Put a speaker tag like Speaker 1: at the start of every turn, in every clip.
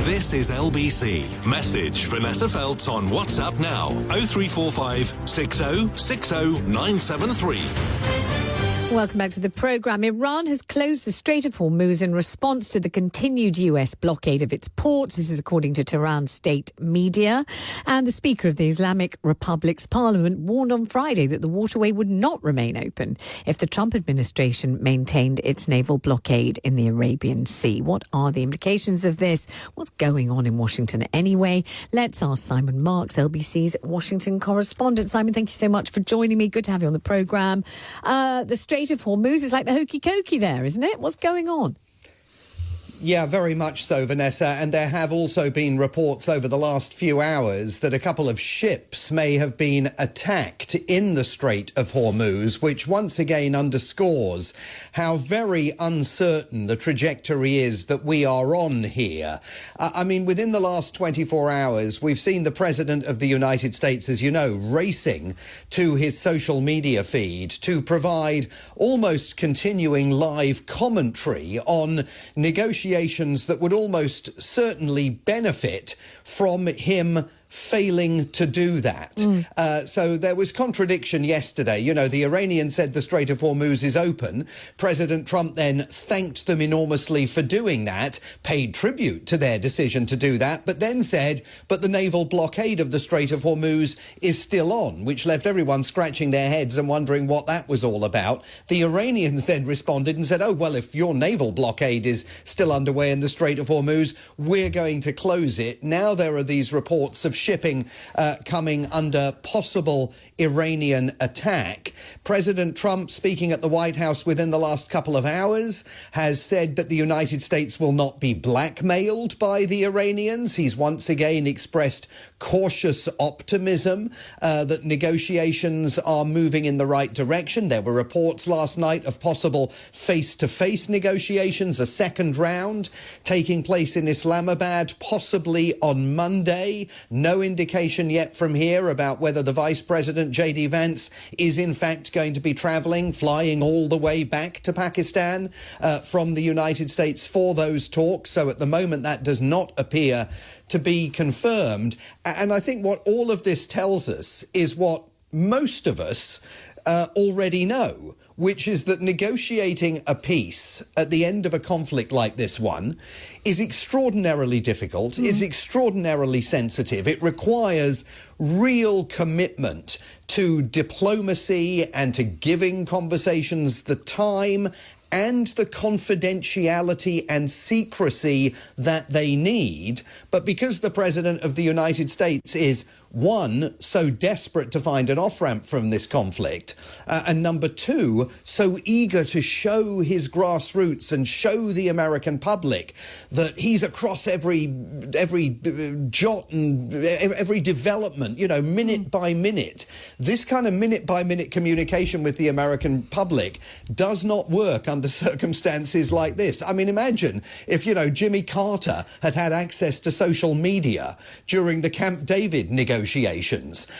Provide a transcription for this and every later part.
Speaker 1: This is LBC. Message Vanessa Feltz on WhatsApp now. 0345 60 60 973.
Speaker 2: Welcome back to the programme. Iran has closed the Strait of Hormuz in response to the continued US blockade of its ports. This is according to Tehran state media. And the Speaker of the Islamic Republic's parliament warned on Friday that the waterway would not remain open if the Trump administration maintained its naval blockade in the Arabian Sea. What are the implications of this? What's going on in Washington anyway? Let's ask Simon Marks, LBC's Washington correspondent. Simon, thank you so much for joining me. Good to have you on the programme. The Strait of Hormuz is like the hokey cokey there, isn't it? What's going on?
Speaker 3: Yeah, very much so, Vanessa. And there have also been reports over the last few hours that a couple of ships may have been attacked in the Strait of Hormuz, which once again underscores how very uncertain the trajectory is that we are on here. I mean, within the last 24 hours, we've seen the President of the United States, as you know, racing to his social media feed to provide almost continuing live commentary on negotiations that would almost certainly benefit from him failing to do that. So there was contradiction yesterday. You know, the Iranians said the Strait of Hormuz is open. President Trump then thanked them enormously for doing that, paid tribute to their decision to do that, but then said, but the naval blockade of the Strait of Hormuz is still on, which left everyone scratching their heads and wondering what that was all about. The Iranians then responded and said, oh, well, if your naval blockade is still underway in the Strait of Hormuz, we're going to close it. Now there are these reports of shipping coming under possible Iranian attack. President Trump, speaking at the White House within the last couple of hours, has said that the United States will not be blackmailed by the Iranians. He's once again expressed cautious optimism that negotiations are moving in the right direction. There were reports last night of possible face-to-face negotiations, a second round taking place in Islamabad, possibly on Monday. No indication yet from here about whether the Vice President, J.D. Vance, is in fact going to be flying all the way back to Pakistan from the United States for those talks. So at the moment, that does not appear to be confirmed. And I think what all of this tells us is what most of us already know, which is that negotiating a peace at the end of a conflict like this one is extraordinarily difficult, is extraordinarily sensitive. It requires real commitment to diplomacy and to giving conversations the time and the confidentiality and secrecy that they need. But because the President of the United States is, one, so desperate to find an off-ramp from this conflict, and number two, so eager to show his grassroots and show the American public that he's across every jot and every development, you know, minute by minute. This kind of minute-by-minute communication with the American public does not work under circumstances like this. I mean, imagine if, you know, Jimmy Carter had had access to social media during the Camp David negotiations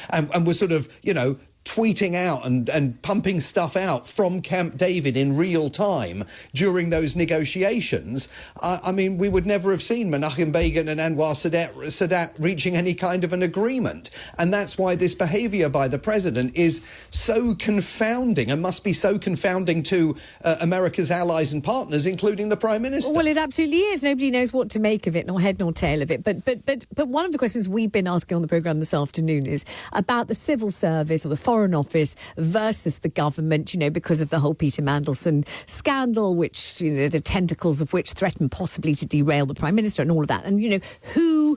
Speaker 3: and was sort of, you know, tweeting out and pumping stuff out from Camp David in real time during those negotiations. I mean, we would never have seen Menachem Begin and Anwar Sadat reaching any kind of an agreement. And that's why this behaviour by the president is so confounding and must be so confounding to America's allies and partners, including the Prime Minister.
Speaker 2: Well, it absolutely is. Nobody knows what to make of it, nor head nor tail of it. But one of the questions we've been asking on the programme this afternoon is about the civil service or the Foreign Office versus the government, you know, because of the whole Peter Mandelson scandal, which, you know, the tentacles of which threaten possibly to derail the Prime Minister and all of that. And, you know, who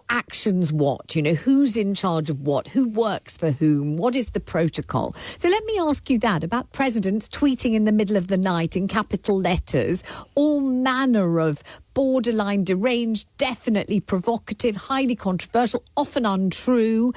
Speaker 2: actions what, you know, who's in charge of what, who works for whom, what is the protocol. So let me ask you that about presidents tweeting in the middle of the night in capital letters, all manner of borderline deranged, definitely provocative, highly controversial, often untrue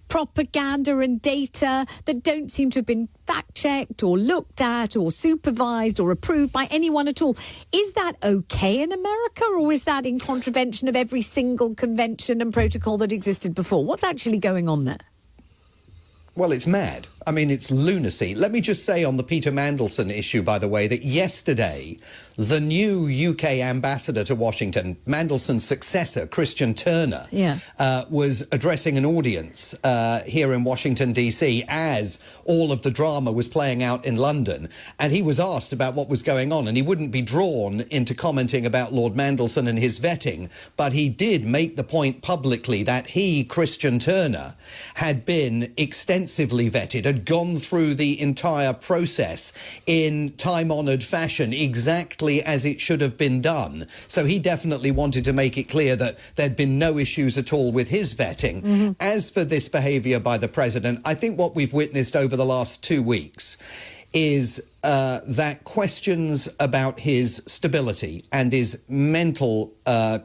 Speaker 2: propaganda and data that don't seem to have been fact-checked or looked at or supervised or approved by anyone at all. Is that okay in America, or is that in contravention of every single convention and protocol that existed before? What's actually going on there?
Speaker 3: Well, it's mad. I mean, it's lunacy. Let me just say on the Peter Mandelson issue, by the way, that yesterday the new UK ambassador to Washington, Mandelson's successor, Christian Turner, was addressing an audience here in Washington, D.C. as all of the drama was playing out in London. And he was asked about what was going on, and he wouldn't be drawn into commenting about Lord Mandelson and his vetting. But he did make the point publicly that he, Christian Turner, had been extensively vetted, had gone through the entire process in time-honoured fashion, exactly as it should have been done. So he definitely wanted to make it clear that there'd been no issues at all with his vetting. As for this behaviour by the president, I think what we've witnessed over the last 2 weeks is that questions about his stability and his mental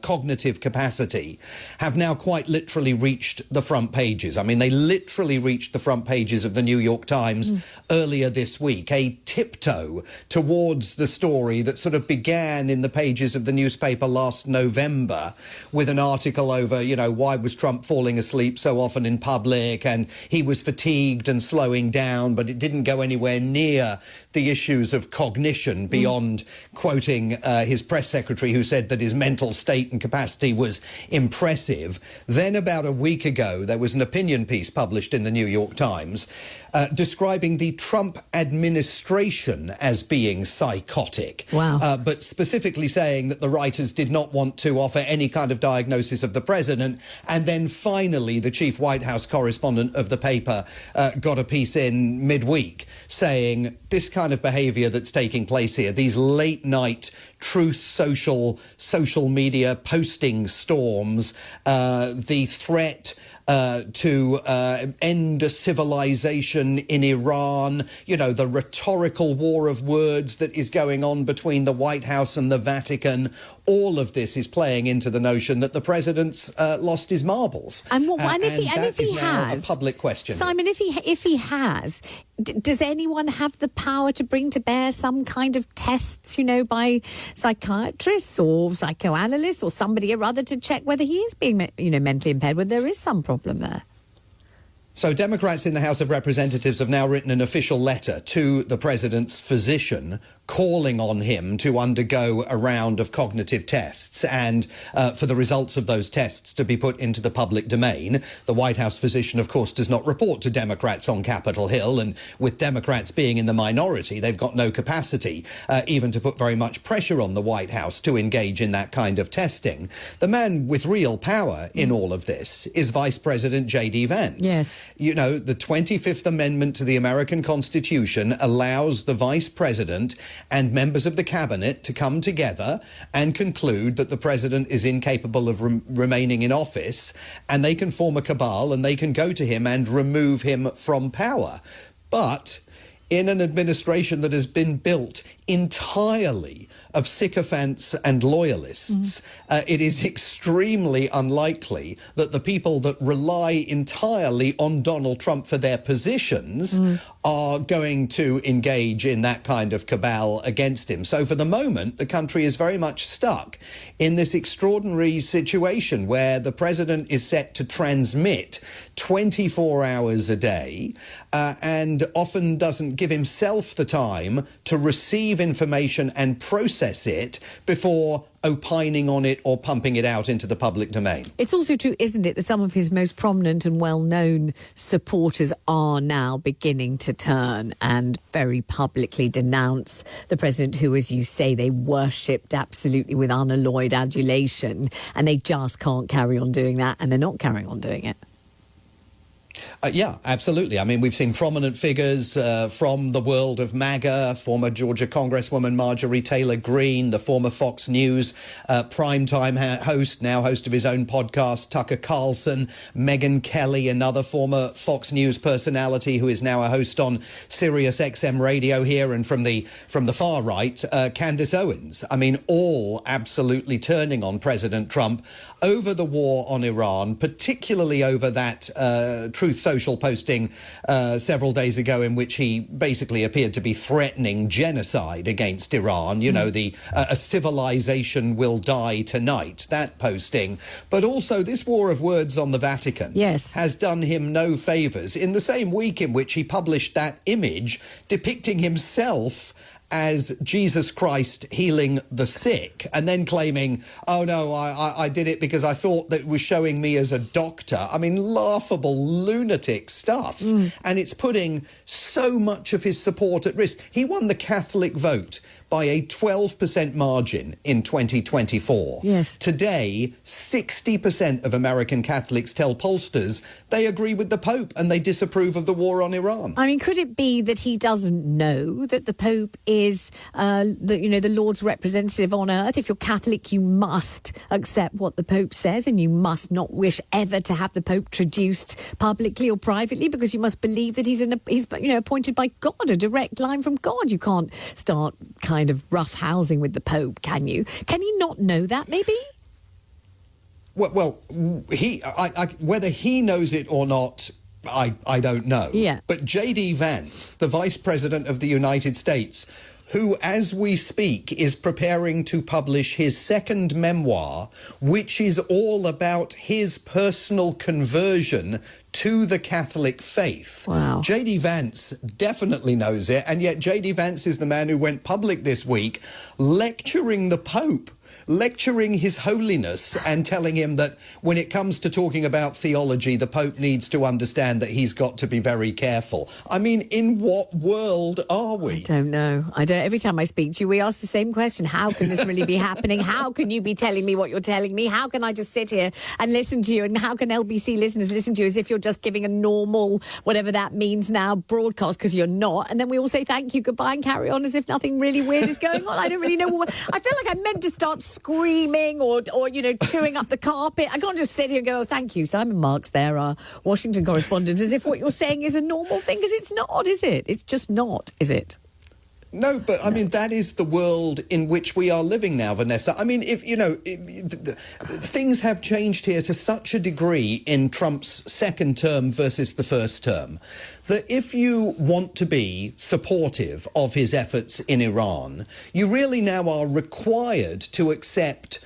Speaker 3: cognitive capacity have now quite literally reached the front pages. I mean, they literally reached the front pages of the New York Times earlier this week, a tiptoe towards the story that sort of began in the pages of the newspaper last November with an article over, you know, why was Trump falling asleep so often in public, and he was fatigued and slowing down, but it didn't go anywhere near the issues of cognition beyond quoting his press secretary, who said that his mental state and capacity was impressive. Then about a week ago, there was an opinion piece published in the New York Times describing the Trump administration as being psychotic.
Speaker 2: Wow.
Speaker 3: But specifically saying that the writers did not want to offer any kind of diagnosis of the president. And then finally, the chief White House correspondent of the paper got a piece in midweek saying this kind of behaviour that's taking place here, these late night truth social media posting storms, the threat to end a civilization in Iran, you know, the rhetorical war of words that is going on between the White House and the Vatican. All of this is playing into the notion that the president's lost his marbles.
Speaker 2: And if he has
Speaker 3: a public question,
Speaker 2: Simon, if he has, does anyone have the power to bring to bear some kind of tests, you know, by psychiatrists or psychoanalysts or somebody or other to check whether he is being, you know, mentally impaired, whether there is some problem there?
Speaker 3: So Democrats in the House of Representatives have now written an official letter to the president's physician calling on him to undergo a round of cognitive tests and for the results of those tests to be put into the public domain. The White House physician, of course, does not report to Democrats on Capitol Hill, and with Democrats being in the minority, they've got no capacity even to put very much pressure on the White House to engage in that kind of testing. The man with real power in all of this is Vice President J.D. Vance.
Speaker 2: Yes.
Speaker 3: You know, the 25th Amendment to the American Constitution allows the Vice President and members of the cabinet to come together and conclude that the president is incapable of remaining in office, and they can form a cabal and they can go to him and remove him from power. But in an administration that has been built entirely of sycophants and loyalists, it is extremely unlikely that the people that rely entirely on Donald Trump for their positions are going to engage in that kind of cabal against him. So for the moment, the country is very much stuck in this extraordinary situation where the president is set to transmit 24 hours a day and often doesn't give himself the time to receive information and process it before opining on it or pumping it out into the public domain.
Speaker 2: It's also true, isn't it, that some of his most prominent and well-known supporters are now beginning to turn and very publicly denounce the president, who, as you say, they worshipped absolutely with unalloyed adulation, and they just can't carry on doing that, and they're not carrying on doing it.
Speaker 3: Yeah, absolutely. I mean, we've seen prominent figures from the world of MAGA, former Georgia Congresswoman Marjorie Taylor Greene, the former Fox News primetime host, now host of his own podcast, Tucker Carlson, Megyn Kelly, another former Fox News personality who is now a host on Sirius XM radio here, and from the far right, Candace Owens. I mean, all absolutely turning on President Trump over the war on Iran, particularly over that truth Truth Social posting several days ago in which he basically appeared to be threatening genocide against Iran. You know, a civilization will die tonight, that posting. But also this war of words on the Vatican has done him no favours. In the same week in which he published that image depicting himself as Jesus Christ healing the sick, and then claiming, oh no, I did it because I thought that it was showing me as a doctor. I mean, laughable, lunatic stuff. And it's putting so much of his support at risk. He won the Catholic vote by a 12% margin in 2024. Today, 60% of American Catholics tell pollsters they agree with the Pope and they disapprove of the war on Iran.
Speaker 2: I mean, could it be that he doesn't know that the Pope is, the Lord's representative on earth? If you're Catholic, you must accept what the Pope says, and you must not wish ever to have the Pope traduced publicly or privately, because you must believe that he's appointed by God, a direct line from God. You can't start kind of rough housing with the Pope, can you? Can he not know that, maybe?
Speaker 3: Well, whether he knows it or not, I don't know. But J.D. Vance, the Vice President of the United States, who, as we speak, is preparing to publish his second memoir, which is all about his personal conversion to the Catholic faith.
Speaker 2: Wow.
Speaker 3: J.D. Vance definitely knows it, and yet J.D. Vance is the man who went public this week lecturing the Pope, lecturing His Holiness, and telling him that when it comes to talking about theology, the Pope needs to understand that he's got to be very careful. I mean, in what world are we?
Speaker 2: I don't know. Every time I speak to you, we ask the same question. How can this really be happening? How can you be telling me what you're telling me? How can I just sit here and listen to you? And how can LBC listeners listen to you as if you're just giving a normal, whatever that means now, broadcast, because you're not? And then we all say thank you, goodbye, and carry on as if nothing really weird is going on. I don't really know I feel like I'm meant to start screaming or chewing up the carpet. I can't just sit here and go, oh, thank you, Simon Marks there, our Washington correspondent, as if what you're saying is a normal thing, because it's not, is it? It's just not, is it?
Speaker 3: No, but I mean, that is the world in which we are living now, Vanessa. I mean, things have changed here to such a degree in Trump's second term versus the first term, that if you want to be supportive of his efforts in Iran, you really now are required to accept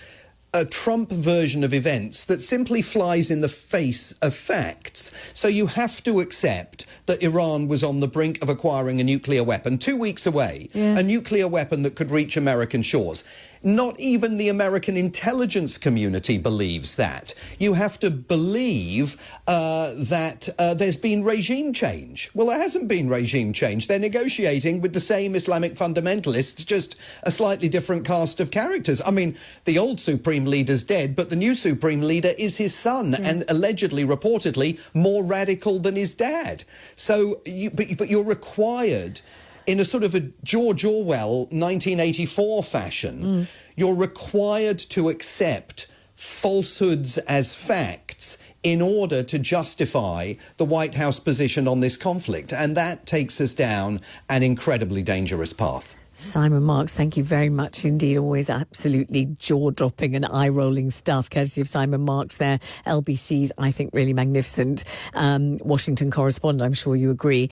Speaker 3: a Trump version of events that simply flies in the face of facts. So you have to accept that Iran was on the brink of acquiring a nuclear weapon 2 weeks away, a nuclear weapon that could reach American shores. Not even the American intelligence community believes that. You have to believe that there's been regime change. Well, there hasn't been regime change. They're negotiating with the same Islamic fundamentalists, just a slightly different cast of characters. I mean, the old supreme leader's dead, but the new supreme leader is his son, and allegedly, reportedly, more radical than his dad. So, but you're required, in a sort of a George Orwell 1984 fashion, you're required to accept falsehoods as facts in order to justify the White House position on this conflict. And that takes us down an incredibly dangerous path.
Speaker 2: Simon Marks, thank you very much indeed. Always absolutely jaw-dropping and eye-rolling stuff, courtesy of Simon Marks there. LBC's, I think, really magnificent Washington correspondent. I'm sure you agree.